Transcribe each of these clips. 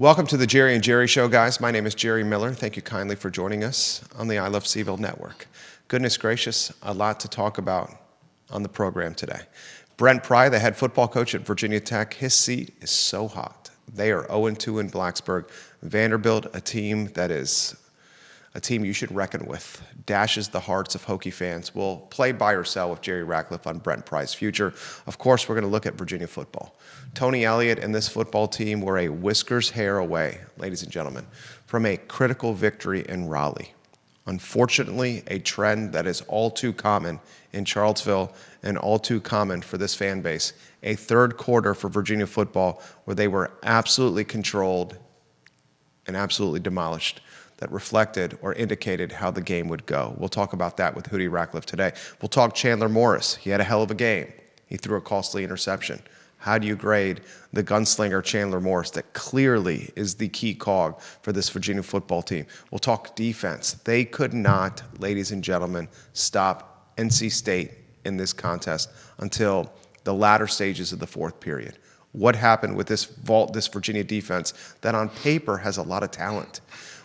Welcome to the Jerry and Jerry Show, guys. My name is Jerry Miller. Thank you kindly for joining us on the I Love CVille Network. Goodness gracious, a lot to talk about on the program today. Brent Prye, the head football coach at Virginia Tech, his seat is so hot. They are 0-2 in Blacksburg. Vanderbilt, a team that is a team you should reckon with, dashes the hearts of Hokie fans. We'll play buy or sell with Jerry Ratcliffe on Brent Prye's future. Of course, we're going to look at Virginia football. Tony Elliott and this football team were a whiskers hair away, ladies and gentlemen, from a critical victory in Raleigh. Unfortunately, a trend that is all too common in Charlottesville and all too common for this fan base. A third quarter for Virginia football where they were absolutely controlled and absolutely demolished. That reflected or indicated how the game would go. We'll talk about that with Hootie Ratcliffe today. We'll talk Chandler Morris. He had a hell of a game. He threw a costly interception. How do you grade the gunslinger Chandler Morris that clearly is the key cog for this Virginia football team? We'll talk defense. They could not, ladies and gentlemen, stop NC State in this contest until the latter stages of the fourth period. What happened with this Virginia defense that on paper has a lot of talent?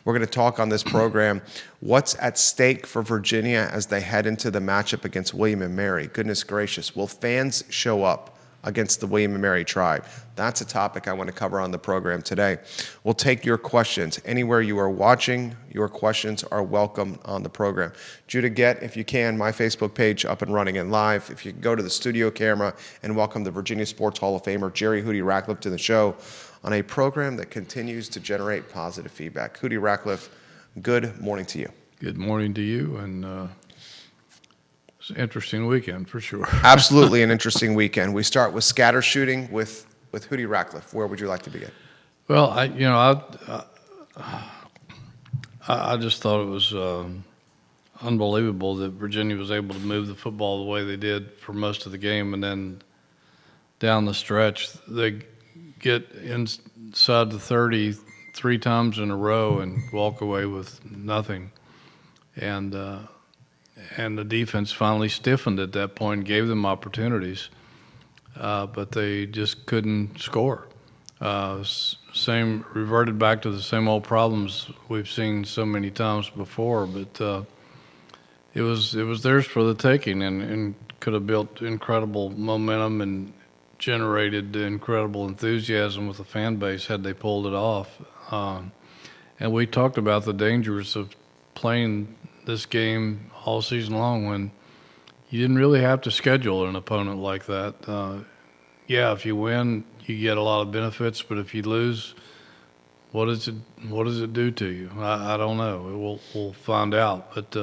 We're going to talk on this program what's at stake for Virginia as they head into the matchup against William & Mary. Goodness gracious, will fans show up against the William & Mary tribe? That's a topic I want to cover on the program today. We'll take your questions. Anywhere you are watching, your questions are welcome on the program. Judah, get, if you can, my Facebook page up and running and live. If you can go to the studio camera and welcome the Virginia Sports Hall of Famer, Jerry Hootie Ratcliffe, to the show on a program that continues to generate positive feedback. Hootie Ratcliffe, good morning to you. Good morning to you, and it's an interesting weekend for sure. Absolutely an interesting weekend. We start with scatter shooting with Hootie Ratcliffe. Where would you like to begin? Well, I just thought it was unbelievable that Virginia was able to move the football the way they did for most of the game, and then down the stretch they get inside the 30 3 times in a row and walk away with nothing. And the defense finally stiffened at that point, gave them opportunities, but they just couldn't score. Reverted back to the same old problems we've seen so many times before, but it was theirs for the taking, and could have built incredible momentum and generated incredible enthusiasm with the fan base had they pulled it off. And we talked about the dangers of playing this game all season long when you didn't really have to schedule an opponent like that. If you win, you get a lot of benefits, but if you lose, what does it do to you? I don't know. We'll find out. But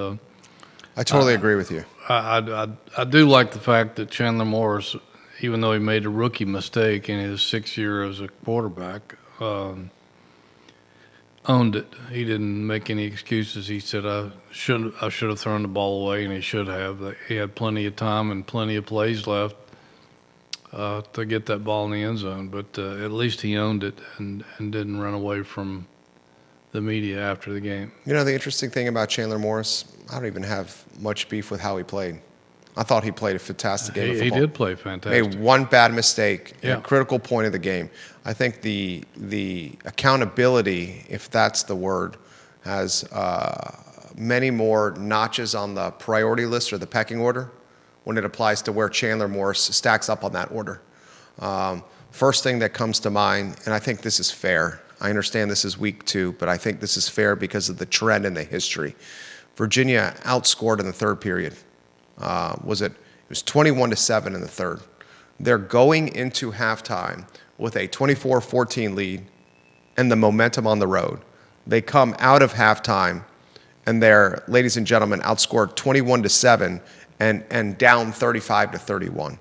I totally agree with you. I do like the fact that Chandler Morris, even though he made a rookie mistake in his 6th year as a quarterback, owned it. He didn't make any excuses. He said, I should have thrown the ball away, and he should have. He had plenty of time and plenty of plays left to get that ball in the end zone. But at least he owned it and didn't run away from the media after the game. You know, the interesting thing about Chandler Morris, I don't even have much beef with how he played. I thought he played a fantastic game of football. He did play fantastic. Made one bad mistake at a critical point of the game. I think the accountability, if that's the word, has many more notches on the priority list or the pecking order when it applies to where Chandler Morris stacks up on that order. First thing that comes to mind, and I think this is fair. I understand this is week 2, but I think this is fair because of the trend and the history. Virginia outscored in the third period. It was 21-7 in the third. They're going into halftime with a 24-14 lead and the momentum on the road. They come out of halftime and they're, ladies and gentlemen, outscored 21-7 and down 35-31.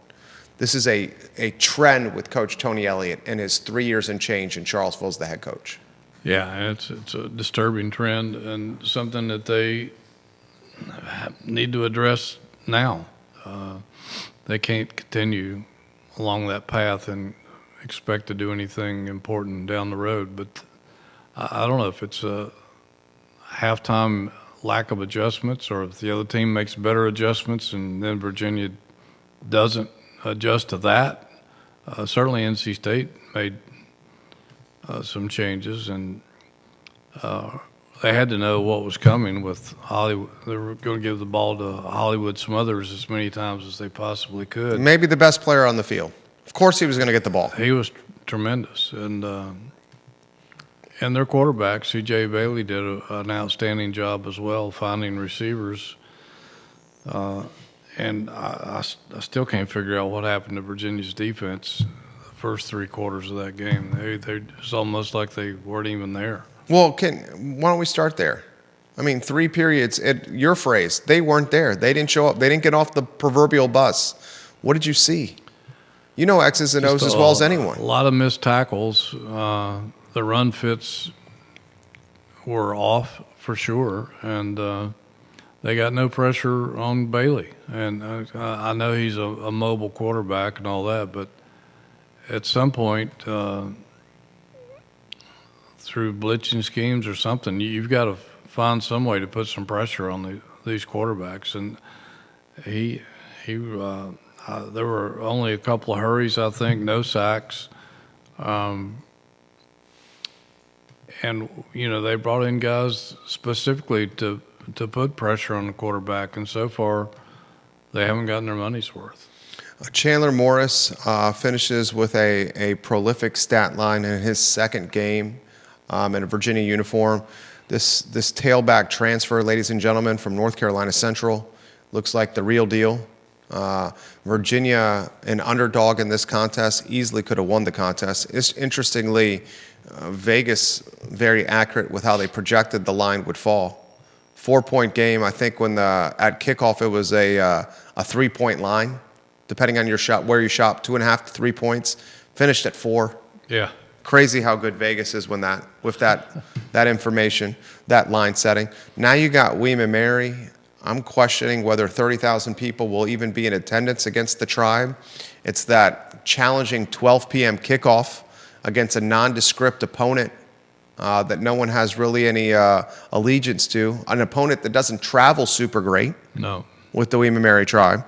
This is a trend with Coach Tony Elliott and his 3 years and change in Charlottesville as the head coach. Yeah, and it's a disturbing trend and something that they need to address now. They can't continue along that path and expect to do anything important down the road. But I don't know if it's a halftime lack of adjustments or if the other team makes better adjustments and then Virginia doesn't adjust to that. Certainly NC State made some changes, and they had to know what was coming with Hollywood. They were going to give the ball to Hollywood Smothers as many times as they possibly could. Maybe the best player on the field. Of course he was going to get the ball. He was tremendous, and their quarterback, C.J. Bailey, did an outstanding job as well, finding receivers. And I still can't figure out what happened to Virginia's defense the first 3 quarters of that game. It's almost like they weren't even there. Well, why don't we start there? I mean, 3 periods, your phrase, they weren't there. They didn't show up. They didn't get off the proverbial bus. What did you see? You know X's and O's as well as anyone. A lot of missed tackles. The run fits were off for sure, and they got no pressure on Bailey. And I know he's a mobile quarterback and all that, but at some point, through blitzing schemes or something, you've got to find some way to put some pressure on these quarterbacks. And there were only a couple of hurries, I think, no sacks. And, they brought in guys specifically to put pressure on the quarterback, and so far they haven't gotten their money's worth. Chandler Morris finishes with a prolific stat line in his second game in a Virginia uniform. This tailback transfer, ladies and gentlemen, from North Carolina Central, looks like the real deal. Virginia, an underdog in this contest, easily could have won the contest. Interestingly, Vegas very accurate with how they projected the line would fall. 4-point game. I think when at kickoff it was a 3-point line, depending on your shot where you shop, 2.5 to 3 points. Finished at 4. Yeah. Crazy how good Vegas is with that information, that line setting. Now you got William and Mary. I'm questioning whether 30,000 people will even be in attendance against the Tribe. It's that challenging 12 p.m. kickoff against a nondescript opponent that no one has really any allegiance to, an opponent that doesn't travel super great. No. With the William and Mary Tribe.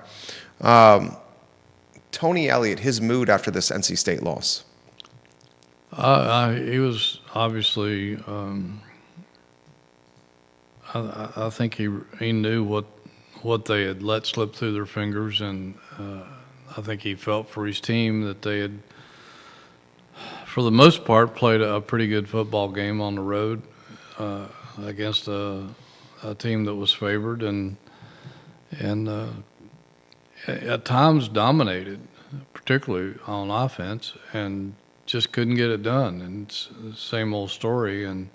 Tony Elliott, his mood after this NC State loss. He was obviously. I think he knew what they had let slip through their fingers, and I think he felt for his team that they had, for the most part, played a pretty good football game on the road against a team that was favored and at times dominated, particularly on offense, and just couldn't get it done. And it's the same old story. And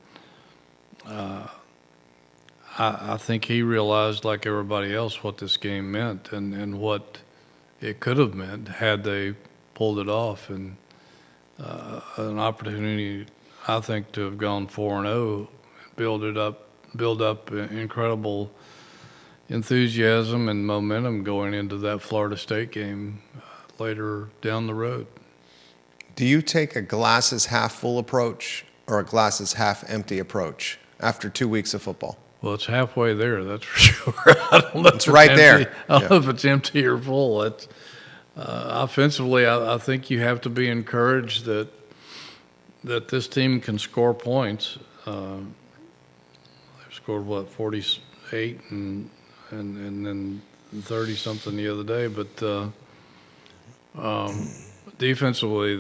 I think he realized, like everybody else, what this game meant and what it could have meant had they pulled it off. And an opportunity, I think, to have gone 4-0, build up incredible enthusiasm and momentum going into that Florida State game later down the road. Do you take a glasses half full approach or a glasses half empty approach after 2 weeks of football? Well, it's halfway there, that's for sure. I don't know it's right empty. there. I don't know if it's empty or full. It's, offensively, I think you have to be encouraged that this team can score points. They've scored 48 and then 30 something the other day. But defensively,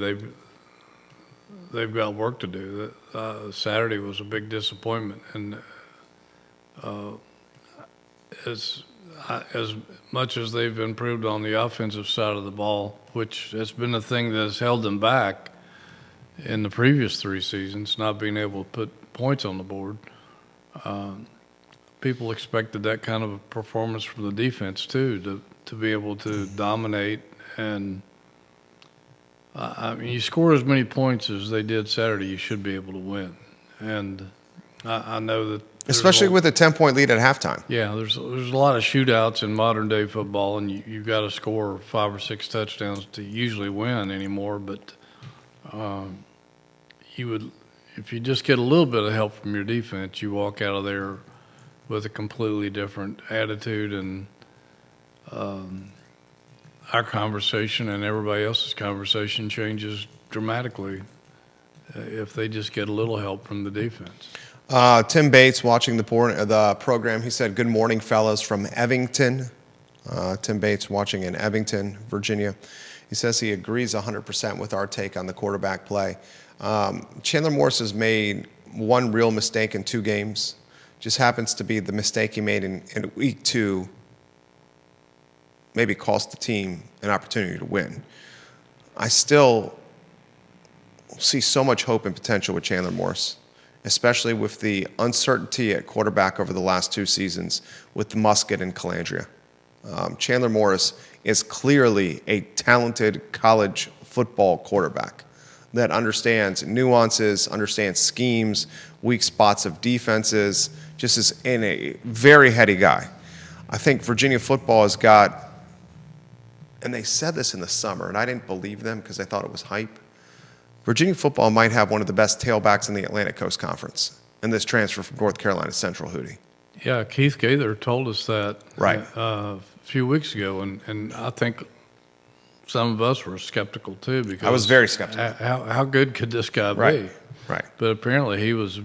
they've got work to do. Saturday was a big disappointment, and as much as they've improved on the offensive side of the ball, which has been the thing that has held them back in the previous 3 seasons, not being able to put points on the board. People expected that kind of a performance from the defense too, to be able to dominate. And I mean, you score as many points as they did Saturday, you should be able to win. And I know that, especially with a 10-point lead at halftime. Yeah, there's a lot of shootouts in modern day football, and you've got to score 5 or 6 touchdowns to usually win anymore. But if you just get a little bit of help from your defense, you walk out of there with a completely different attitude, and our conversation and everybody else's conversation changes dramatically if they just get a little help from the defense. Tim Bates, watching the program, he said, "Good morning, fellas, from Evington." Tim Bates, watching in Evington, Virginia. He says he agrees 100% with our take on the quarterback play. Chandler Morris has made one real mistake in 2 games. Just happens to be the mistake he made in week 2 maybe cost the team an opportunity to win. I still see so much hope and potential with Chandler Morris, especially with the uncertainty at quarterback over the last 2 seasons with Musket and Calandria. Chandler Morris is clearly a talented college football quarterback that understands nuances, understands schemes, weak spots of defenses, just is in a very heady guy. I think Virginia football has got, and they said this in the summer, and I didn't believe them because I thought it was hype. Virginia football might have one of the best tailbacks in the Atlantic Coast Conference in this transfer from North Carolina Central Hootie. Yeah, Keith Gaither told us that Right. A few weeks ago, and I think some of us were skeptical too, because I was very skeptical. How good could this guy be? Right. But apparently he was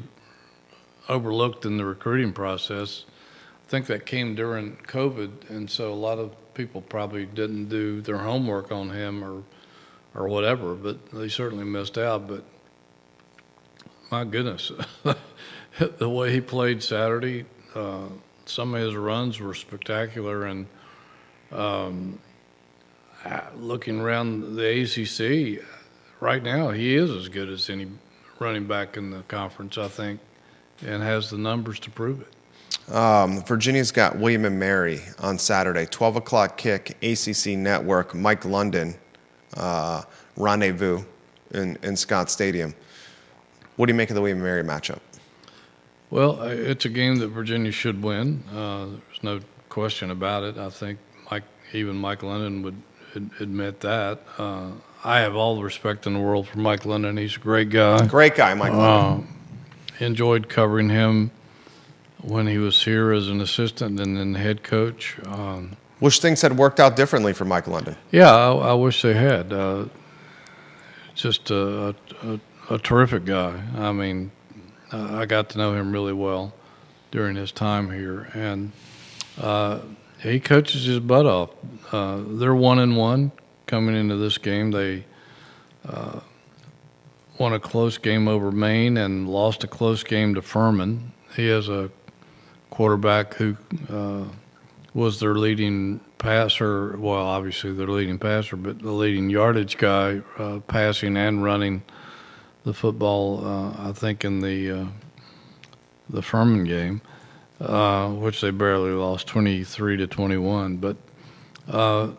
overlooked in the recruiting process. I think that came during COVID, and so a lot of people probably didn't do their homework on him or whatever, but they certainly missed out. But my goodness, the way he played Saturday, some of his runs were spectacular, and looking around the ACC, right now he is as good as any running back in the conference, I think, and has the numbers to prove it. Virginia's got William & Mary on Saturday, 12 o'clock kick, ACC Network, Mike London, rendezvous in Scott Stadium. What do you make of the William & Mary matchup? Well, it's a game that Virginia should win. There's no question about it. I think even Mike London would admit that. I have all the respect in the world for Mike London. He's a great guy. Great guy, Mike London. Enjoyed covering him when he was here as an assistant and then head coach. Wish things had worked out differently for Mike London. Yeah, I wish they had. Just a terrific guy. I mean, I got to know him really well during his time here, and he coaches his butt off. They're 1-1 coming into this game. They won a close game over Maine and lost a close game to Furman. He has a quarterback who was their leading passer. Well, obviously their leading passer, but the leading yardage guy, passing and running the football. I think in the Furman game, which they barely lost, 23-21. But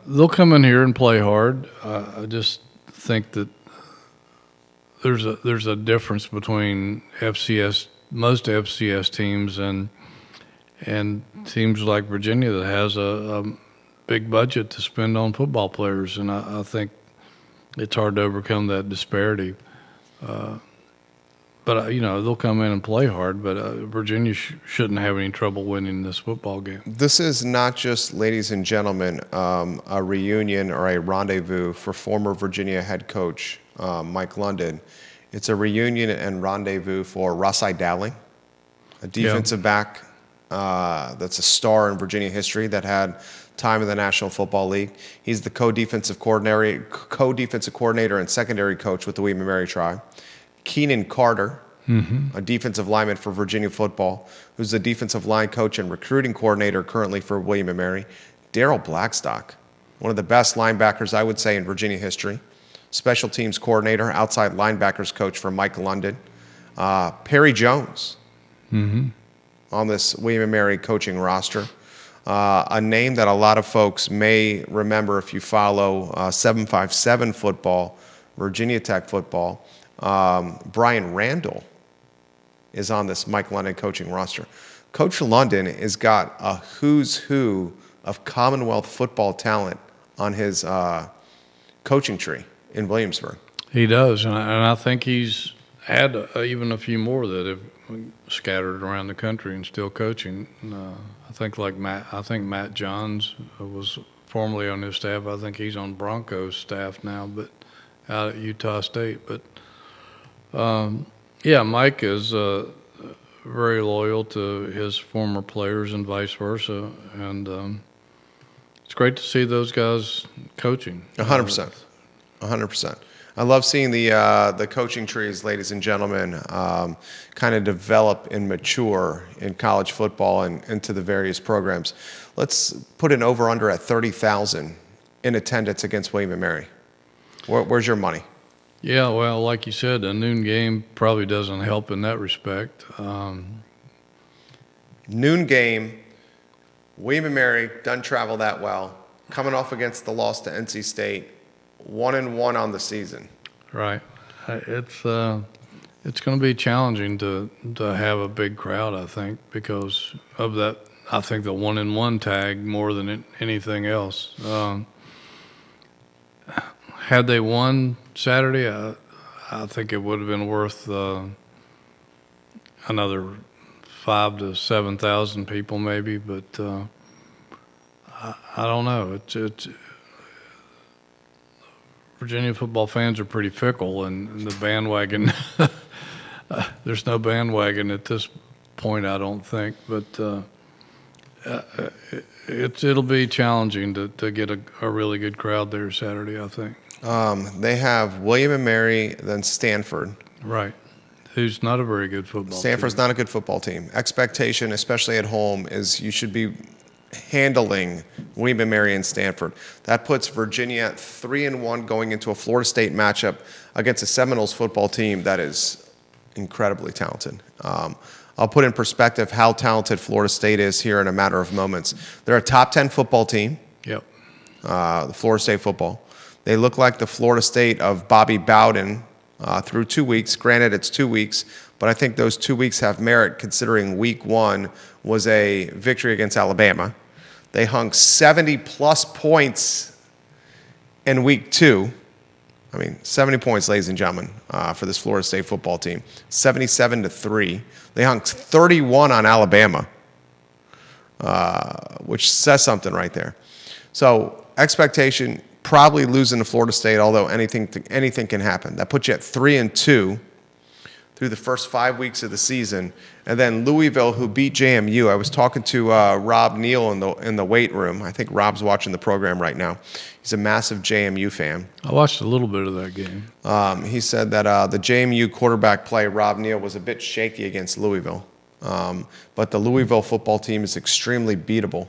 they'll come in here and play hard. I just think that there's a difference between most FCS teams and teams like Virginia that has a big budget to spend on football players, and I think it's hard to overcome that disparity. But they'll come in and play hard, but Virginia shouldn't have any trouble winning this football game. This is not just, ladies and gentlemen, a reunion or a rendezvous for former Virginia head coach Mike London. It's a reunion and rendezvous for Rossai Dowling, a defensive back that's a star in Virginia history that had time in the National Football League. He's the co-defensive coordinator and secondary coach with the William & Mary Tribe. Keenan Carter, a defensive lineman for Virginia football, who's the defensive line coach and recruiting coordinator currently for William & Mary. Daryl Blackstock, one of the best linebackers, I would say, in Virginia history. Special teams coordinator, outside linebackers coach for Mike London. Perry Jones on this William & Mary coaching roster. A name that a lot of folks may remember if you follow 757 football, Virginia Tech football. Brian Randall is on this Mike London coaching roster. Coach London has got a who's who of Commonwealth football talent on his coaching tree in Williamsburg. He does, and I think he's had even a few more that have scattered around the country and still coaching. I think Matt Johns was formerly on his staff. I think he's on Broncos staff now, but out at Utah State. But Yeah, Mike is very loyal to his former players and vice versa, and it's great to see those guys coaching. 100%. 100%. I love seeing the coaching trees, ladies and gentlemen, kind of develop and mature in college football and into the various programs. Let's put an over-under at 30,000 in attendance against William & Mary. Where's your money? Yeah, well, like you said, a noon game probably doesn't help in that respect. Noon game, William & Mary doesn't travel that well, coming off against the loss to NC State, 1-1 on the season. Right. It's going to be challenging to have a big crowd, I think, because of that. I think the 1-1 tag more than anything else. Had they won Saturday, I think it would have been worth another 5,000 to 7,000 people, maybe. But I don't know. It's Virginia football fans are pretty fickle, and the bandwagon. There's no bandwagon at this point, I don't think. But it'll be challenging to get a really good crowd there Saturday, I think. They have William & Mary, then Stanford. Right. Who's not a very good football Stanford's team. not a good football team. Expectation, especially at home, is you should be handling William & Mary and Stanford. That puts Virginia at 3-1 going into a Florida State matchup against a Seminoles football team that is incredibly talented. I'll put in perspective how talented Florida State is here in a matter of moments. They're a top 10 football team. Yep. The Florida State football. They look like the Florida State of Bobby Bowden through 2 weeks. Granted, it's 2 weeks, but I think those 2 weeks have merit considering week 1 was a victory against Alabama. They hung 70-plus points in week 2. I mean, 70 points, ladies and gentlemen, for this Florida State football team. 77-3. They hung 31 on Alabama, which says something right there. So expectation, probably losing to Florida State, although anything can happen. That puts you at 3-2 through the first 5 weeks of the season. And then Louisville, who beat JMU. I was talking to Rob Neal in the weight room. I think Rob's watching the program right now. He's a massive JMU fan. I watched a little bit of that game. He said that the JMU quarterback play, Rob Neal, was a bit shaky against Louisville. But the Louisville football team is extremely beatable.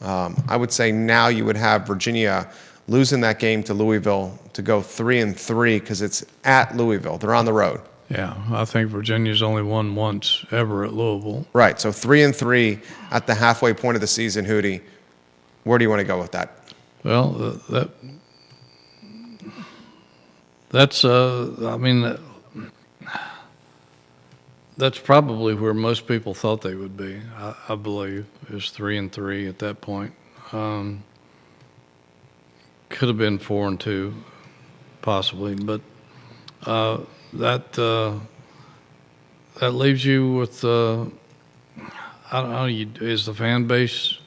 I would say now you would have Virginia losing that game to Louisville to go 3-3 because it's at Louisville. They're on the road. Yeah, I think Virginia's only won once ever at Louisville. Right, so 3-3 at the halfway point of the season, Hootie. Where do you want to go with that? Well, that's I mean, that's probably where most people thought they would be. I believe is 3-3 at that point. Could have been 4-2, possibly, but that leaves you with I don't know. Is the fan base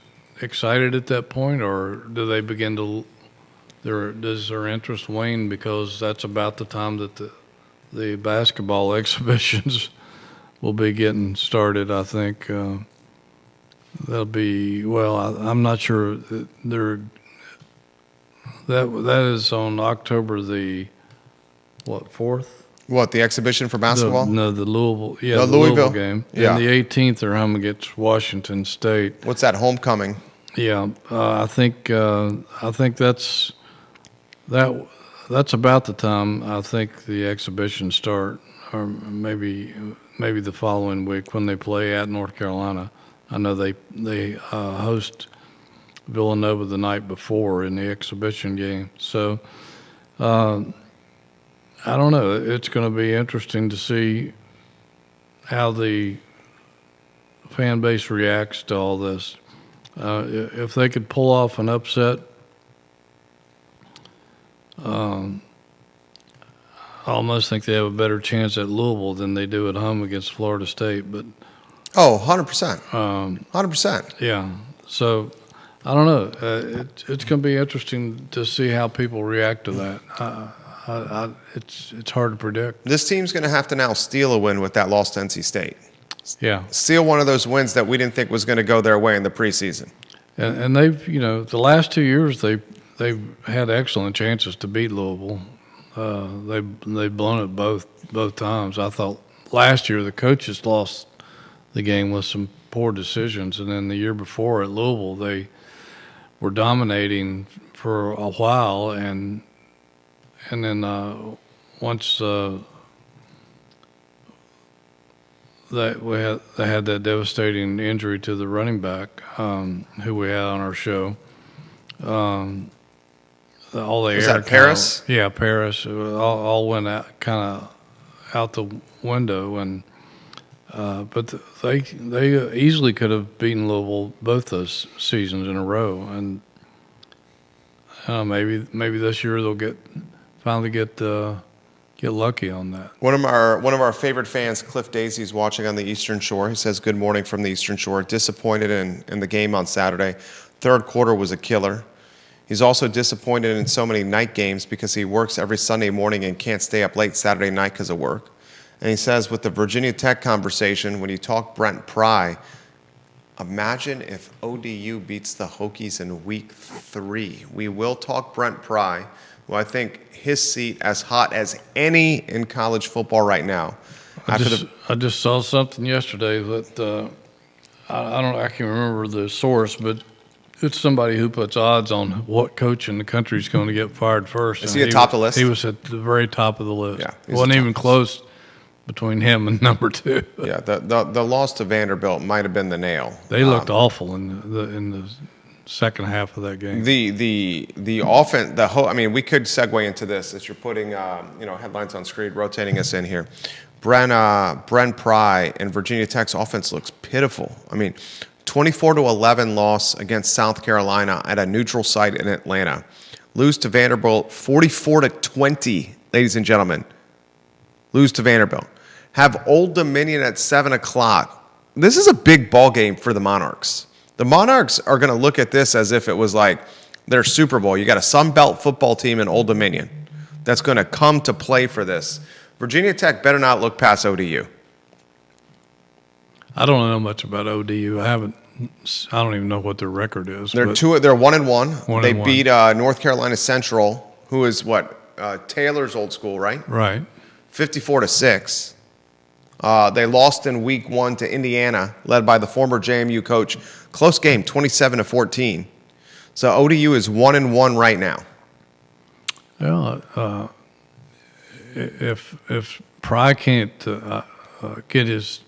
excited at that point, or do they begin to does their interest wane because that's about the time that the basketball exhibitions will be getting started? I think that'll be I'm not sure that is on October the 4th. What, the exhibition for basketball? The Louisville, the Louisville game. Yeah. And the 18th they're home against Washington State. What's that, homecoming? Yeah, I think that's about the time I think the exhibitions start, or maybe the following week when they play at North Carolina. I know they host Villanova the night before in the exhibition game. So I don't know. It's going to be interesting to see how the fan base reacts to all this. If they could pull off an upset, I almost think they have a better chance at Louisville than they do at home against Florida State. But 100%. 100%. Yeah. So I don't know. It's going to be interesting to see how people react to that. it's hard to predict. This team's going to have to now steal a win with that loss to NC State. Yeah, Steal one of those wins that we didn't think was going to go their way in the preseason. and they've the last 2 years they've had excellent chances to beat Louisville. They've blown it both times. I thought last year the coaches lost the game with some poor decisions, and then the year before at Louisville they were dominating for a while, and then once they had that devastating injury to the running back who we had on our show. All the Was air that Paris? Yeah, Paris. All went out, kind of out the window, and but they easily could have beaten Louisville both those seasons in a row, and maybe this year they'll finally get lucky on that. One of our favorite fans, Cliff Daisy, is watching on the Eastern Shore. He says, "Good morning from the Eastern Shore. Disappointed in the game on Saturday. Third quarter was a killer. He's also disappointed in so many night games because he works every Sunday morning and can't stay up late Saturday night because of work." And he says, with the Virginia Tech conversation, when you talk Brent Prye, imagine if ODU beats the Hokies in week 3. We will talk Brent Prye, who I think his seat as hot as any in college football right now. I just saw something yesterday that I can't remember the source, but it's somebody who puts odds on what coach in the country is going to get fired first. Is he atop the list? He was at the very top of the list. Yeah, it wasn't even close between him and number 2. Yeah, the loss to Vanderbilt might have been the nail. They looked awful in the second half of that game. The offense, I mean, we could segue into this as you're putting headlines on screen, rotating us in here. Brent Prye and Virginia Tech's offense looks pitiful. I mean, 24-11 loss against South Carolina at a neutral site in Atlanta. Lose to Vanderbilt 44-20, ladies and gentlemen. Lose to Vanderbilt. Have Old Dominion at 7 o'clock. This is a big ball game for the Monarchs. The Monarchs are going to look at this as if it was like their Super Bowl. You got a Sun Belt football team in Old Dominion that's going to come to play for this. Virginia Tech better not look past ODU. I don't know much about ODU. I don't even know what their record is. They're 1-1. They beat North Carolina Central, who is Taylor's old school, right? Right. 54-6. They lost in week 1 to Indiana, led by the former JMU coach. Close game, 27-14. So ODU is 1-1 right now. Well, if Prye can't get his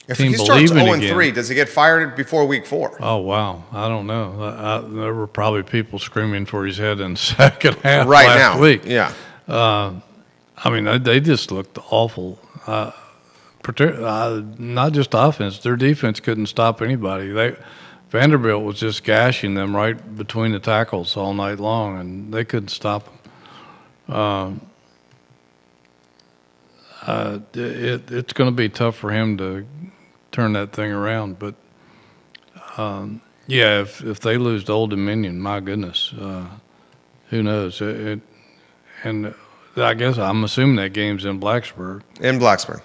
If team he starts believing 0-3, again, does he get fired before week 4? oh wow, I don't know. There were probably people screaming for his head in the second half Right last now, week. yeah. I mean, they just looked awful. Not just offense; their defense couldn't stop anybody. Vanderbilt was just gashing them right between the tackles all night long, and they couldn't stop them. It's going to be tough for him to turn that thing around. But yeah, if they lose to Old Dominion, my goodness, who knows? And I guess I'm assuming that game's in Blacksburg. In Blacksburg.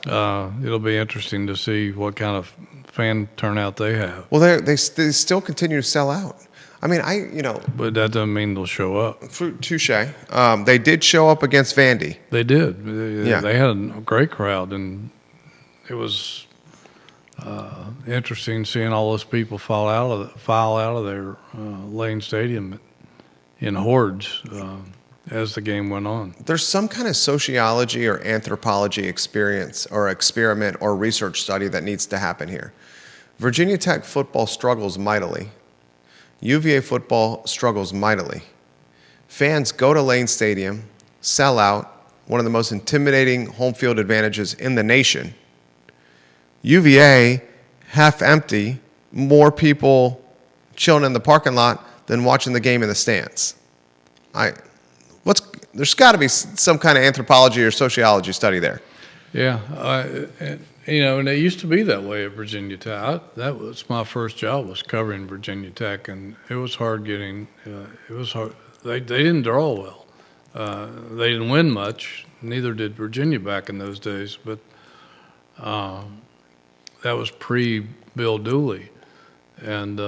It'll be interesting to see what kind of fan turnout they have. Well, they still continue to sell out. I mean, But that doesn't mean they'll show up. touche. They did show up against Vandy. They did. Yeah. They had a great crowd, and it was interesting seeing all those people file out of their Lane Stadium in hordes as the game went on. There's some kind of sociology or anthropology experience or experiment or research study that needs to happen here. Virginia Tech football struggles mightily. UVA football struggles mightily. Fans go to Lane Stadium, sell out, one of the most intimidating home field advantages in the nation. UVA, half empty, more people chilling in the parking lot than watching the game in the stands. There's got to be some kind of anthropology or sociology study there. Yeah, and it used to be that way at Virginia Tech. That was my first job, was covering Virginia Tech, and it was hard getting. It was hard. They didn't draw well. They didn't win much. Neither did Virginia back in those days, but that was pre-Bill Dooley. And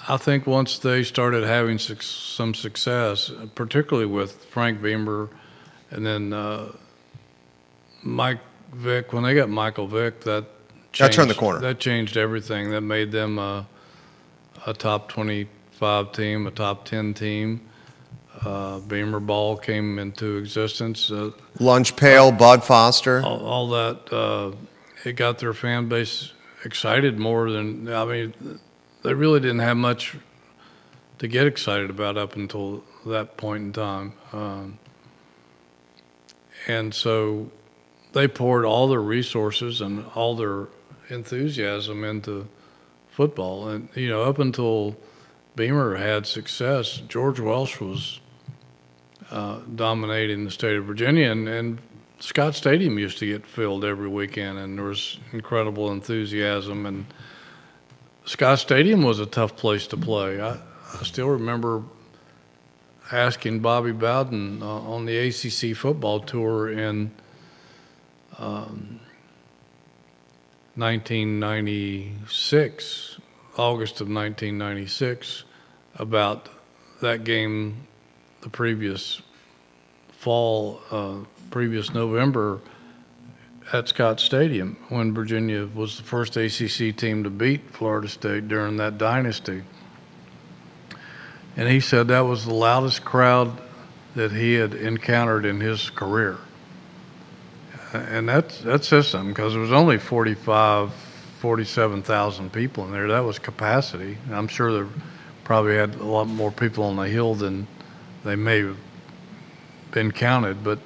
I think once they started having some success, particularly with Frank Beamer and then Mike Vick, when they got Michael Vick, that turned the corner. That changed everything. That made them a top 25 team, a top 10 team. Beamer Ball came into existence. Lunch Pail, Bud Foster. All that, it got their fan base excited more than, I mean, they really didn't have much to get excited about up until that point in time. And so they poured all their resources and all their enthusiasm into football. And, up until Beamer had success, George Welsh was dominating the state of Virginia, and Scott Stadium used to get filled every weekend, and there was incredible enthusiasm. And Scott Stadium was a tough place to play. I still remember asking Bobby Bowden on the ACC football tour in 1996, August of 1996, about that game the previous November at Scott Stadium, when Virginia was the first ACC team to beat Florida State during that dynasty. And he said that was the loudest crowd that he had encountered in his career. And that says something, because there was only 47,000 people in there. That was capacity. I'm sure there probably had a lot more people on the hill than they may have been counted, but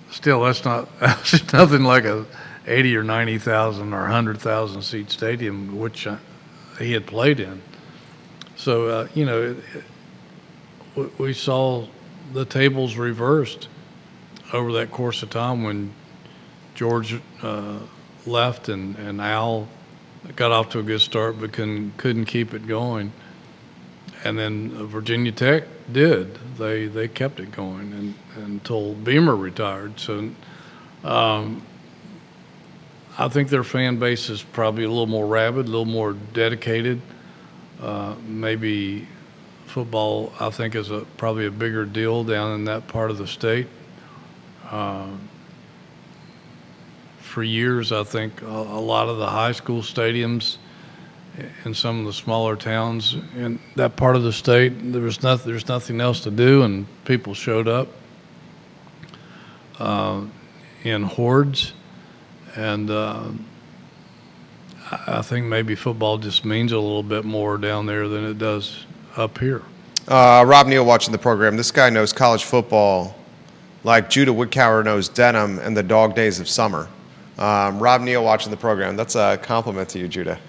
still, that's nothing like a 80 or 90,000 or 100,000 seat stadium, which he had played in. So we saw the tables reversed over that course of time when George left and Al got off to a good start but couldn't keep it going. And then Virginia Tech did. They kept it going until Beamer retired. So I think their fan base is probably a little more rabid, a little more dedicated. Maybe football, I think, is probably a bigger deal down in that part of the state. For years, I think a lot of the high school stadiums in some of the smaller towns in that part of the state, there's nothing else to do, and people showed up in hordes. And I think maybe football just means a little bit more down there than it does up here. Rob Neal watching the program. This guy knows college football like Judah Woodcower knows denim and the dog days of summer. Rob Neal watching the program. That's a compliment to you, Judah.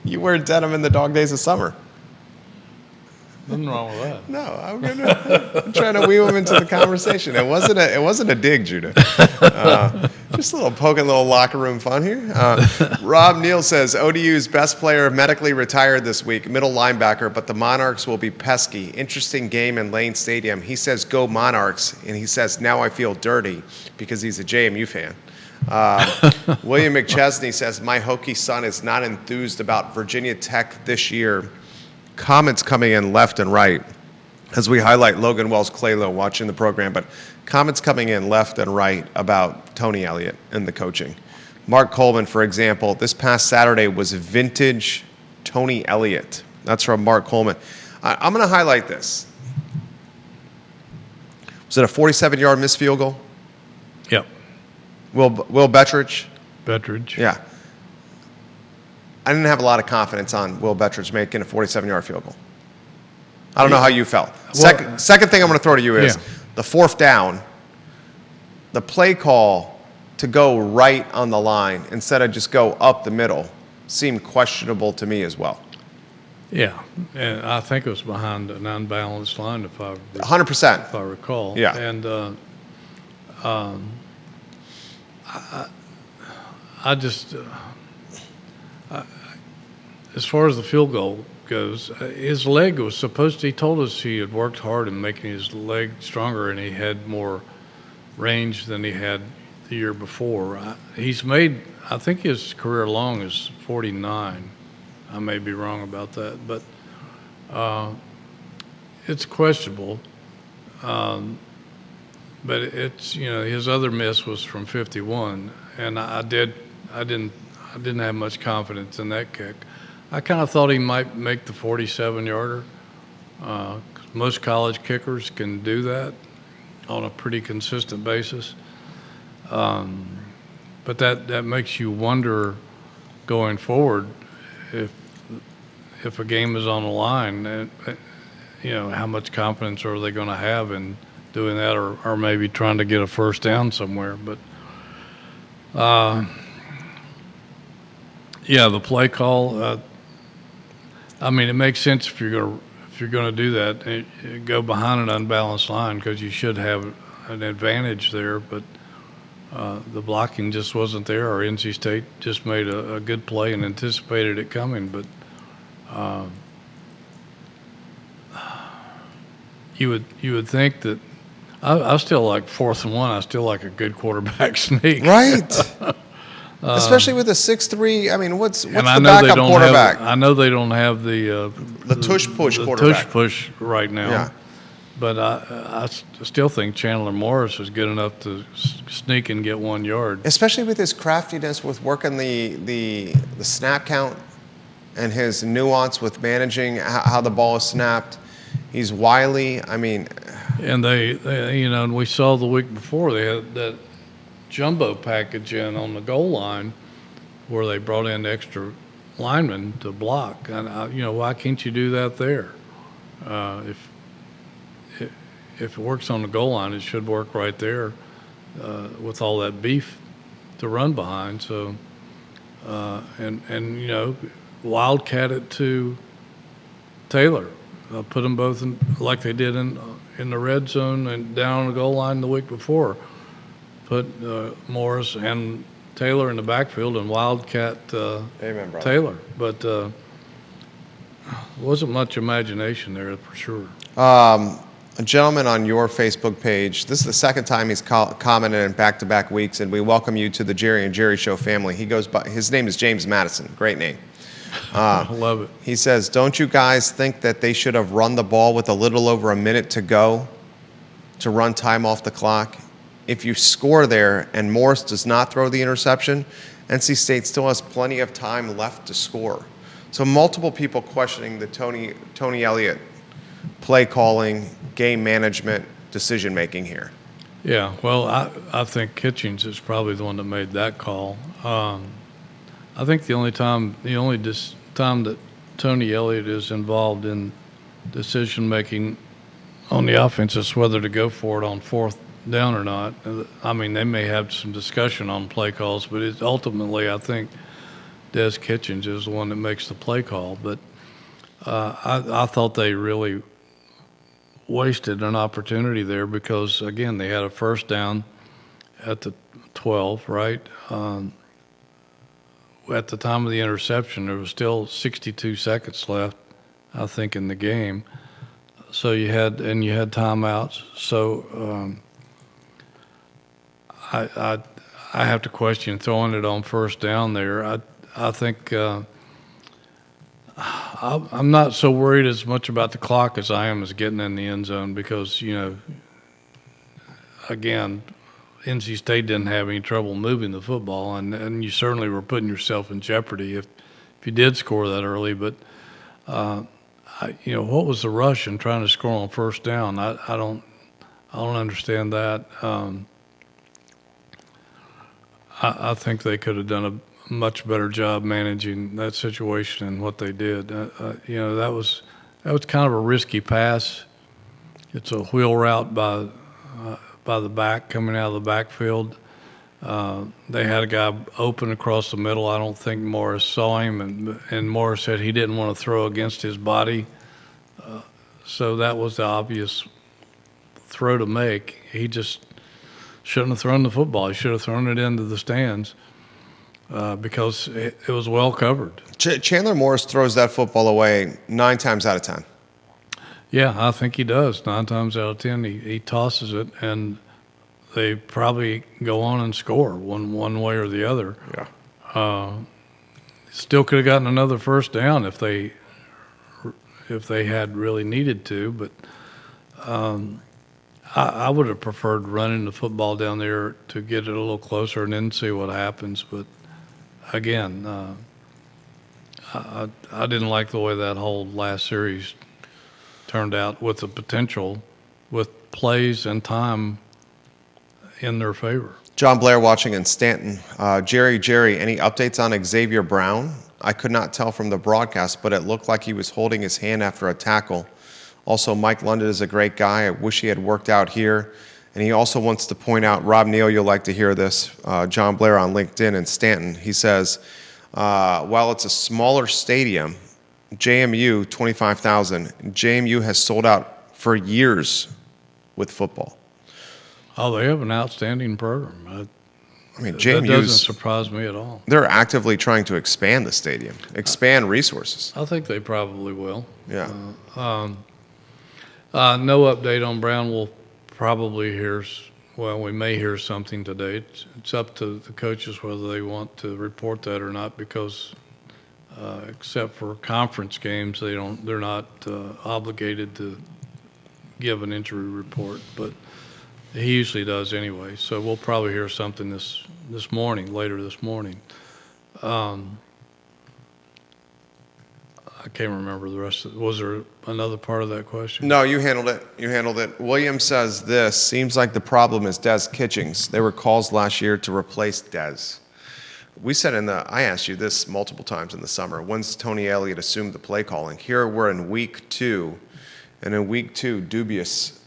You wear denim in the dog days of summer. Nothing wrong with that. No, I'm trying to weave him into the conversation. It wasn't a dig, Judah. Just a little poking, little locker room fun here. Rob Neal says ODU's best player medically retired this week, middle linebacker, but the Monarchs will be pesky. Interesting game in Lane Stadium. He says go Monarchs, and he says now I feel dirty because he's a JMU fan. William McChesney says my Hokie son is not enthused about Virginia Tech this year. Comments coming in left and right as we highlight Logan Wells Claylow watching the program, but comments coming in left and right about Tony Elliott and the coaching. Mark Coleman, for example, this past Saturday was vintage Tony Elliott. That's from Mark Coleman. I'm going to highlight this. Was it a 47-yard missed field goal? Yep. Will Bettridge? Bettridge. Yeah. I didn't have a lot of confidence on Will Bettridge making a 47-yard field goal. I don't know how you felt. Second thing I'm going to throw to you is the fourth down, the play call to go right on the line instead of just go up the middle seemed questionable to me as well. Yeah, and I think it was behind an unbalanced line, 100%. If I recall. Yeah. And I just, as far as the field goal goes, his leg was supposed to, he told us he had worked hard in making his leg stronger and he had more range than he had the year before. He's made, I think his career long is 49. I may be wrong about that, but it's questionable. But it's, his other miss was from 51, and I didn't have much confidence in that kick. I kind of thought he might make the 47-yarder. Most college kickers can do that on a pretty consistent basis. But that makes you wonder going forward if a game is on the line, how much confidence are they going to have in doing that, or maybe trying to get a first down somewhere. But the play call. It makes sense if you're going to do that, go behind an unbalanced line because you should have an advantage there. But the blocking just wasn't there, or NC State just made a good play and anticipated it coming. But you would think that I still like 4th and 1. I still like a good quarterback sneak. Right. Especially with a 6'3". I mean, what's the backup quarterback? I know they don't have the tush-push the quarterback. Tush-push right now. Yeah. But I still think Chandler Morris is good enough to sneak and get 1 yard. Especially with his craftiness with working the snap count and his nuance with managing how the ball is snapped. He's wily. I mean, and they and we saw the week before they had that jumbo package in on the goal line where they brought in extra linemen to block. And why can't you do that there? If it works on the goal line, it should work right there with all that beef to run behind. So wildcat it to Taylor. Put them both in, like they did in the red zone and down on the goal line the week before. Put Morris and Taylor in the backfield and wildcat Amen, brother. Taylor. But wasn't much imagination there for sure. A gentleman on your Facebook page, this is the second time he's commented in back-to-back weeks, and we welcome you to the Jerry and Jerry Show family. His name is James Madison. Great name. I love it. He says, don't you guys think that they should have run the ball with a little over a minute to go to run time off the clock? If you score there and Morris does not throw the interception, NC State still has plenty of time left to score. So multiple people questioning the Tony Elliott play calling, game management, decision making here. Yeah, well, I think Kitchings is probably the one that made that call. I think the only time that Tony Elliott is involved in decision making on the offense is whether to go for it on 4th down or not. I mean, they may have some discussion on play calls, but ultimately I think Des Kitchens is the one that makes the play call. But I thought they really wasted an opportunity there because, again, they had a first down at the 12, right? At the time of the interception, there was still 62 seconds left, I think, in the game. So you had timeouts. So I have to question throwing it on first down there. I think I'm not so worried as much about the clock as I am as getting in the end zone because, again, NC State didn't have any trouble moving the football, and you certainly were putting yourself in jeopardy if you did score that early. But, what was the rush in trying to score on first down? I don't understand that. I think they could have done a much better job managing that situation than what they did. That was kind of a risky pass. It's a wheel route by the back coming out of the backfield. They had a guy open across the middle. I don't think Morris saw him, and Morris said he didn't want to throw against his body. So that was the obvious throw to make. He just shouldn't have thrown the football. He should have thrown it into the stands. because it was well covered. Chandler Morris throws that football away 9 times out of 10. Yeah, I think he does. 9 times out of 10, he tosses it, and they probably go on and score one way or the other. Yeah. Still could have gotten another first down if they had really needed to, but I would have preferred running the football down there to get it a little closer and then see what happens. But again, I didn't like the way that whole last series turned out, with the potential, with plays and time in their favor. John Blair watching in Stanton. Jerry, any updates on Xavier Brown? I could not tell from the broadcast, but it looked like he was holding his hand after a tackle. Also, Mike London is a great guy. I wish he had worked out here. And he also wants to point out, Rob Neal, you'll like to hear this, John Blair on LinkedIn in Stanton. He says, while it's a smaller stadium, JMU, 25,000, JMU has sold out for years with football. Oh, they have an outstanding program. I mean, That JMU doesn't surprise me at all. they're actively trying to expand the stadium, expand resources. I think they probably will. Yeah. No update on Brown. We'll probably we may hear something today. It's up to the coaches whether they want to report that or not, because except for conference games, they're not obligated to give an injury report, but he usually does anyway. So we'll probably hear something later this morning. I can't remember the rest of it. Was there another part of that question? No, you handled it. Williams says this, seems like the problem is Des Kitchings. There were calls last year to replace Des. I asked you this multiple times in the summer. When's Tony Elliott assumed the play calling? Here we're in week 2, and in week 2, dubious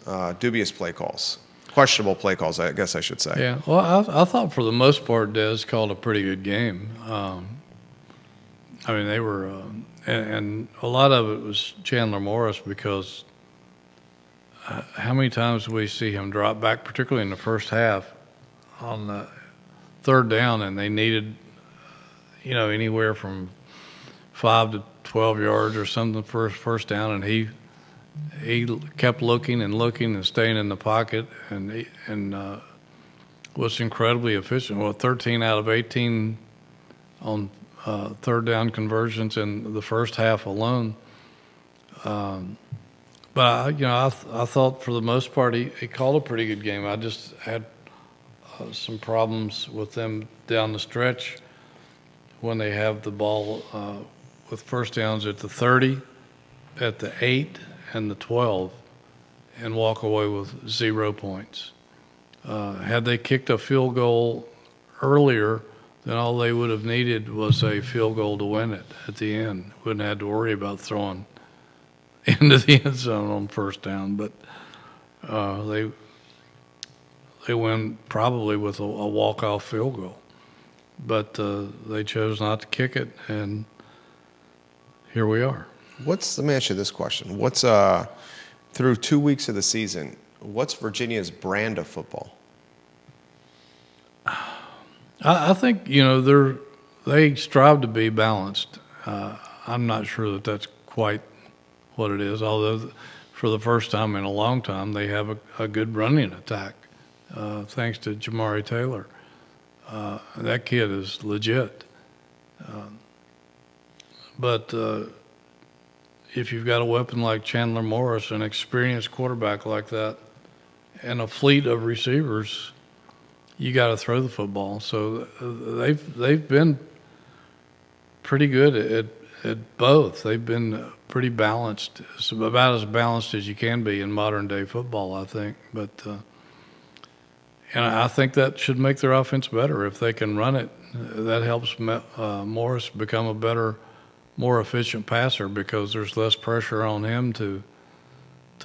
play calls. Questionable play calls, I guess I should say. Yeah, well, I thought for the most part Des called a pretty good game. I mean, they were, and a lot of it was Chandler Morris, because how many times do we see him drop back, particularly in the first half, on the third down, and they needed, anywhere from 5 to 12 yards or something for first down, and he kept looking and staying in the pocket, and was incredibly efficient. Well, 13 out of 18 on third down conversions in the first half alone. But I thought for the most part he called a pretty good game. I just had some problems with them down the stretch when they have the ball with first downs at the 30, at the 8, and the 12, and walk away with 0 points. Had they kicked a field goal earlier, then all they would have needed was a field goal to win it at the end. Wouldn't have had to worry about throwing into the end zone on first down. But they win probably with a walk-off field goal. But they chose not to kick it, and here we are. Let me ask you this question. What's through 2 weeks of the season, what's Virginia's brand of football? I think, they strive to be balanced. I'm not sure that that's quite what it is, although for the first time in a long time they have a good running attack, thanks to Jamari Taylor. That kid is legit. But if you've got a weapon like Chandler Morris, an experienced quarterback like that, and a fleet of receivers, you got to throw the football. So they've been pretty good at both. They've been pretty balanced. It's about as balanced as you can be in modern day football, I think. But and I think that should make their offense better if they can run it. That helps Morris become a better, more efficient passer, because there's less pressure on him to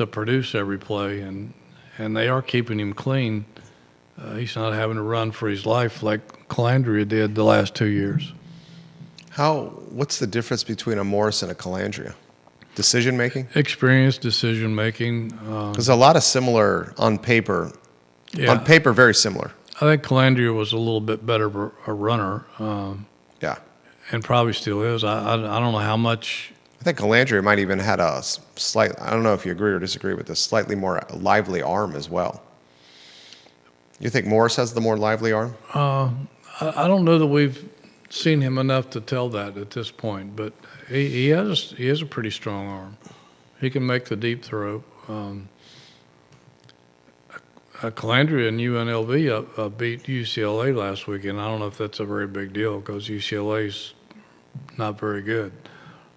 produce every play, and they are keeping him clean. He's not having to run for his life like Calandria did the last 2 years. What's the difference between a Morris and a Calandria? Decision making? Experience, decision making. There's a lot of similar on paper. Yeah. On paper, very similar. I think Calandria was a little bit better a runner, Yeah. and probably still is. I don't know how much. I think Calandria might even had a slight, I don't know if you agree or disagree with this, slightly more lively arm as well. You think Morris has the more lively arm? I don't know that we've seen him enough to tell that at this point, but he has a pretty strong arm. He can make the deep throw. Calandria and UNLV beat UCLA last weekend. I don't know if that's a very big deal because UCLA's not very good.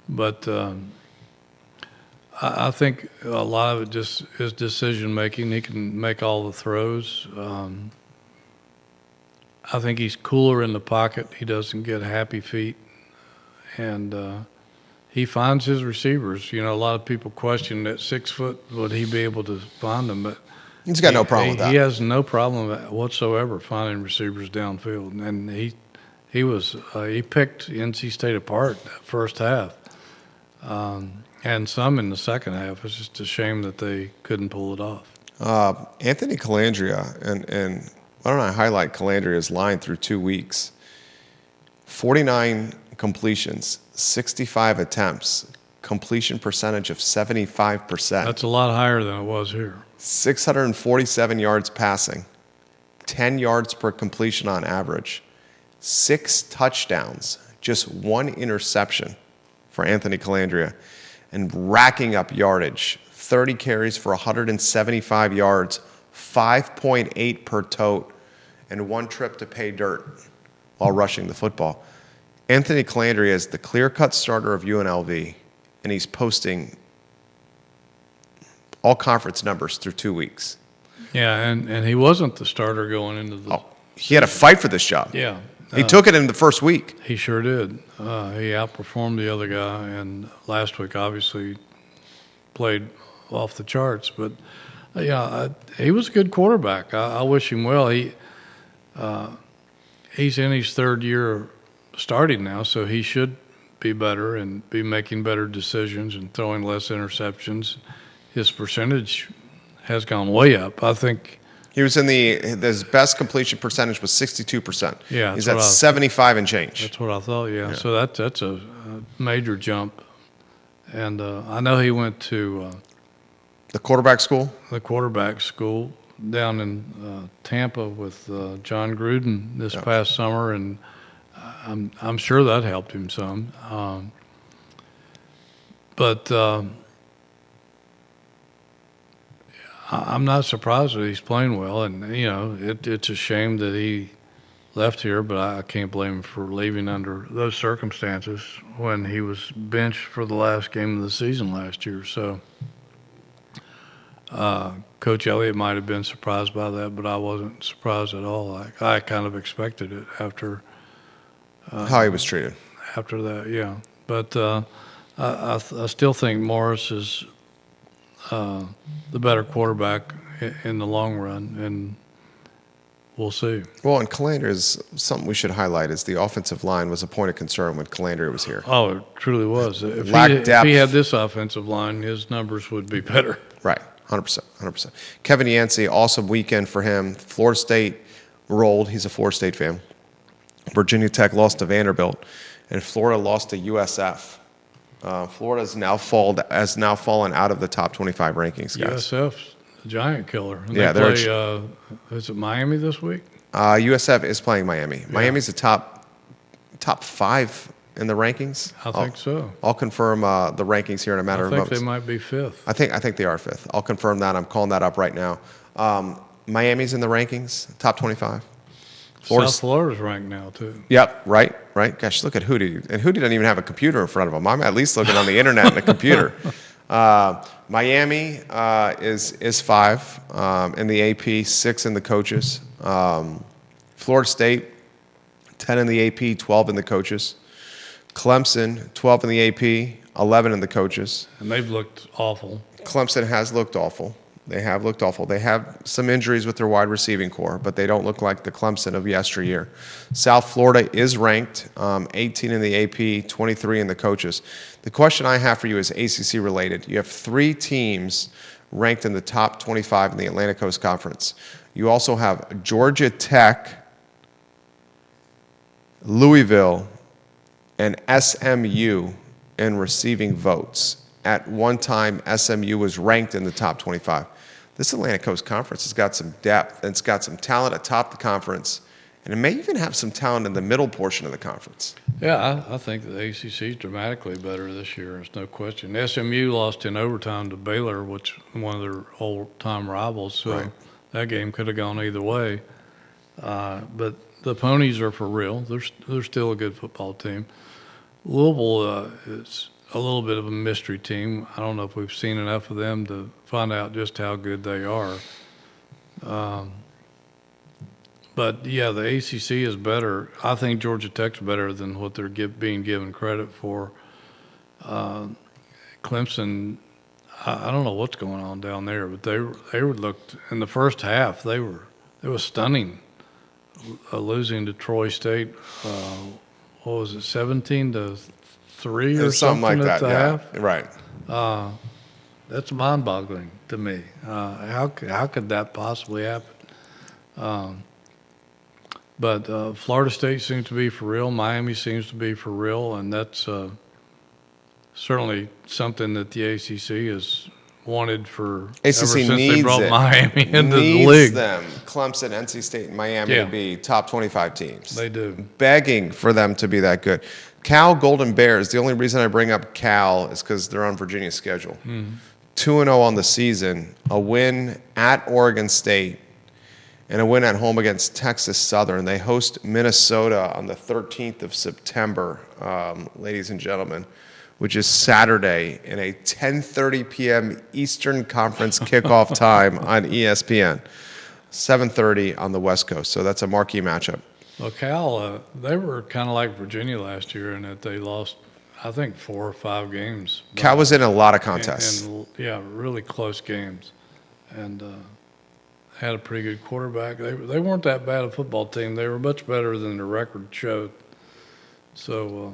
But I think a lot of it just is decision making. He can make all the throws. I think he's cooler in the pocket. He doesn't get happy feet, and he finds his receivers. You know, a lot of people question at 6 foot would he be able to find them, but He's got no problem with that. He has no problem whatsoever finding receivers downfield, and he picked NC State apart that first half. And some in the second half. It's just a shame that they couldn't pull it off. Anthony Calandria, and why don't I highlight Calandria's line through 2 weeks? 49 completions, 65 attempts, completion percentage of 75%. That's a lot higher than it was here. 647 yards passing, 10 yards per completion on average, 6 touchdowns, just 1 interception for Anthony Calandria, and racking up yardage, 30 carries for 175 yards, 5.8 per tote, and 1 trip to pay dirt while rushing the football. Anthony Calandria is the clear-cut starter of UNLV, and he's posting all conference numbers through 2 weeks. Yeah, and he wasn't the starter going into the He had a fight for this job. Yeah. He took it in the first week. He sure did. He outperformed the other guy, and last week obviously played off the charts. But he was a good quarterback. I wish him well. He's in his 3rd year starting now, so he should be better and be making better decisions and throwing less interceptions. His percentage has gone way up. I think. He was in his best completion percentage was 62%. Yeah, he's at 75 and change. That's what I thought. Yeah. So that's a major jump, and I know he went to the quarterback school. The quarterback school down in Tampa with John Gruden this past summer, and I'm sure that helped him some. But I'm not surprised that he's playing well, and it's a shame that he left here, but I can't blame him for leaving under those circumstances when he was benched for the last game of the season last year. So Coach Elliott might have been surprised by that, but I wasn't surprised at all. I kind of expected it after how he was treated after that. Yeah, but I still think Morris is the better quarterback in the long run, and we'll see. Well, and Calandria is something we should highlight is the offensive line was a point of concern when Calandria was here. Oh, it truly was. If depth. He had this offensive line, his numbers would be better. Right, 100%. Kevin Yancey, awesome weekend for him. Florida State rolled. He's a Florida State fan. Virginia Tech lost to Vanderbilt, and Florida lost to USF. Florida has now fallen out of the top 25 rankings, guys. USF's a giant killer. And yeah, they play, is it Miami this week? USF is playing Miami. Yeah. Miami's a top 5 in the rankings. I think so. I'll confirm the rankings here in a matter of moments. I think they might be 5th. I think they are 5th. I'll confirm that. I'm calling that up right now. Miami's in the rankings, top 25. South Florida's ranked now, too. Yep, right. Gosh, look at Hootie. And Hootie doesn't even have a computer in front of him. I'm at least looking on the internet and a computer. Miami is 5 in the AP, 6 in the coaches. Florida State, 10 in the AP, 12 in the coaches. Clemson, 12 in the AP, 11 in the coaches. And they've looked awful. Clemson has looked awful. They have looked awful. They have some injuries with their wide receiving core, but they don't look like the Clemson of yesteryear. South Florida is ranked 18 in the AP, 23 in the coaches. The question I have for you is ACC related. You have 3 teams ranked in the top 25 in the Atlantic Coast Conference. You also have Georgia Tech, Louisville, and SMU in receiving votes. At one time, SMU was ranked in the top 25. This Atlantic Coast Conference has got some depth, and it's got some talent atop the conference, and it may even have some talent in the middle portion of the conference. Yeah, I think the ACC is dramatically better this year. There's no question. SMU lost in overtime to Baylor, which one of their old-time rivals, so Right. that game could have gone either way. But the Ponies are for real. They're still a good football team. Louisville is a little bit of a mystery team. I don't know if we've seen enough of them to find out just how good they are. But, yeah, the ACC is better. I think Georgia Tech's better than what they're being given credit for. Clemson, I don't know what's going on down there, but they looked in the first half. It was stunning, losing to Troy State. What was it, 17-3 or something like that? at the Yeah, half? right. That's mind-boggling to me. How could that possibly happen? But Florida State seems to be for real. Miami seems to be for real, and that's certainly something that the ACC has wanted for ever since they brought Miami into the league. Them, Clemson, NC State, and Miami to be top 25 teams. They do. Begging for them to be that good. Cal Golden Bears, the only reason I bring up Cal is because they're on Virginia's schedule. 2-0 on the season, a win at Oregon State, and a win at home against Texas Southern. They host Minnesota on the 13th of September, ladies and gentlemen, which is Saturday in a 10:30 p.m. Eastern Conference kickoff time on ESPN, 7:30 on the West Coast. So that's a marquee matchup. Well, Cal, they were kind of like Virginia last year in that they lost, I think, 4 or 5 games. Cal was in a lot of contests. Yeah, really close games. And had a pretty good quarterback. They weren't that bad a football team. They were much better than the record showed. So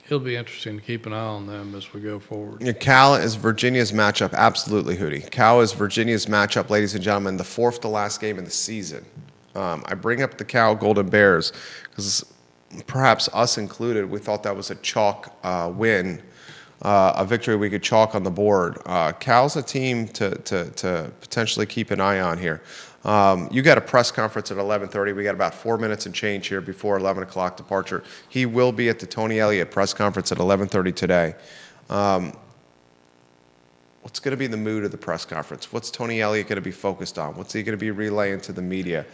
it'll be interesting to keep an eye on them as we go forward. Yeah, Cal is Virginia's matchup. Absolutely, Hootie. Cal is Virginia's matchup, ladies and gentlemen, the 4th to last game of the season. I bring up the Cal Golden Bears because perhaps us included, we thought that was a chalk win, a victory we could chalk on the board. Cal's a team to potentially keep an eye on here. You got a press conference at 11:30. We got about 4 minutes and change here before 11 o'clock departure. He will be at the Tony Elliott press conference at 11:30 today. What's going to be the mood of the press conference? What's Tony Elliott going to be focused on? What's he going to be relaying to the media?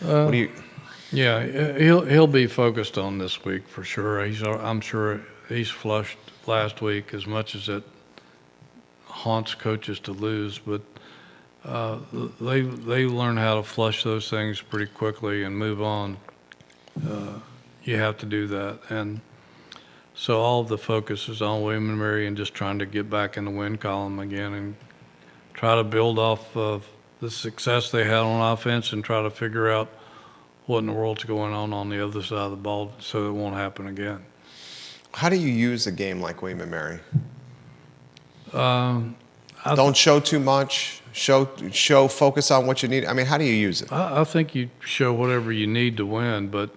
Yeah, he'll be focused on this week for sure. I'm sure he's flushed last week as much as it haunts coaches to lose, but they learn how to flush those things pretty quickly and move on. You have to do that, and so all of the focus is on William & Mary and just trying to get back in the win column again and try to build off of the success they had on offense and try to figure out what in the world's going on the other side of the ball so it won't happen again. How do you use a game like William & Mary? Don't show too much. Show. Focus on what you need. I mean, how do you use it? I think you show whatever you need to win, but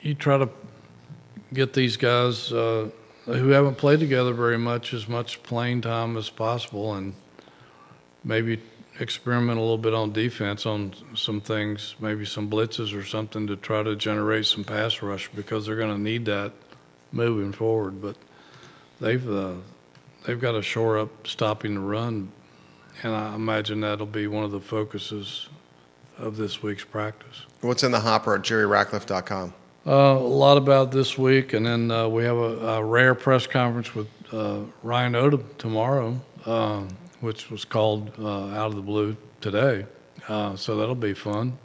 you try to get these guys who haven't played together very much as much playing time as possible, and maybe experiment a little bit on defense on some things, maybe some blitzes or something to try to generate some pass rush because they're going to need that moving forward. But they've got to shore up stopping the run, and I imagine that'll be one of the focuses of this week's practice. What's in the hopper at jerryratcliffe.com? A lot about this week, and then we have a rare press conference with Ryan Odom tomorrow, which was called out of the blue today. So that'll be fun.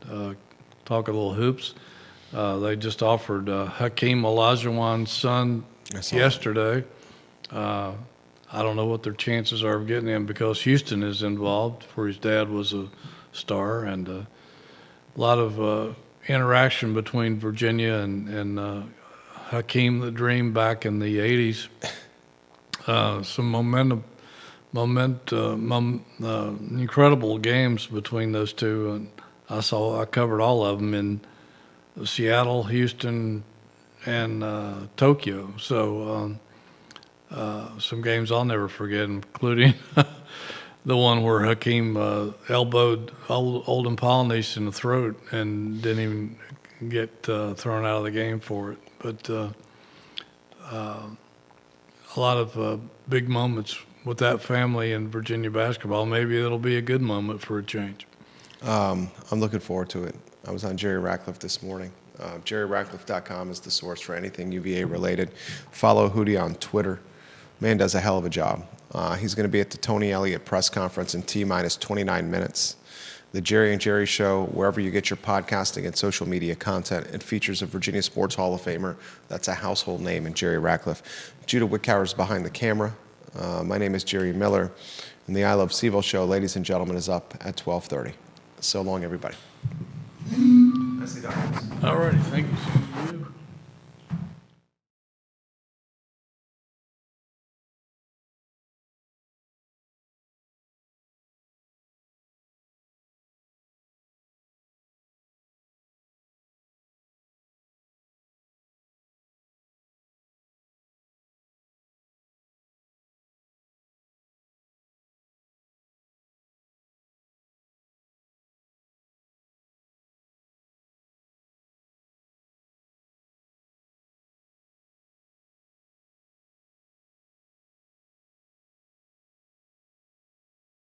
Talk a little hoops. They just offered Hakeem Olajuwon's son yesterday. I I don't know what their chances are of getting him because Houston is involved, where his dad was a star, and a lot of interaction between Virginia and Hakeem the Dream back in the 80s. Some incredible games between those two. And I covered all of them in Seattle, Houston, and Tokyo. So some games I'll never forget, including the one where Hakeem elbowed Olden Polynice in the throat and didn't even get thrown out of the game for it. But a lot of big moments with that family in Virginia basketball. Maybe it'll be a good moment for a change. I'm looking forward to it. I was on Jerry Ratcliffe this morning. JerryRatcliffe.com is the source for anything UVA related. Follow Hootie on Twitter. Man does a hell of a job. He's going to be at the Tony Elliott press conference in T-minus 29 minutes. The Jerry and Jerry Show, wherever you get your podcasting and social media content. It features a Virginia Sports Hall of Famer. That's a household name in Jerry Ratcliffe. Judah Wickhauer is behind the camera. My name is Jerry Miller. And the I Love CVille Show, ladies and gentlemen, is up at 12:30. So long, everybody. All righty. Thank you, sir.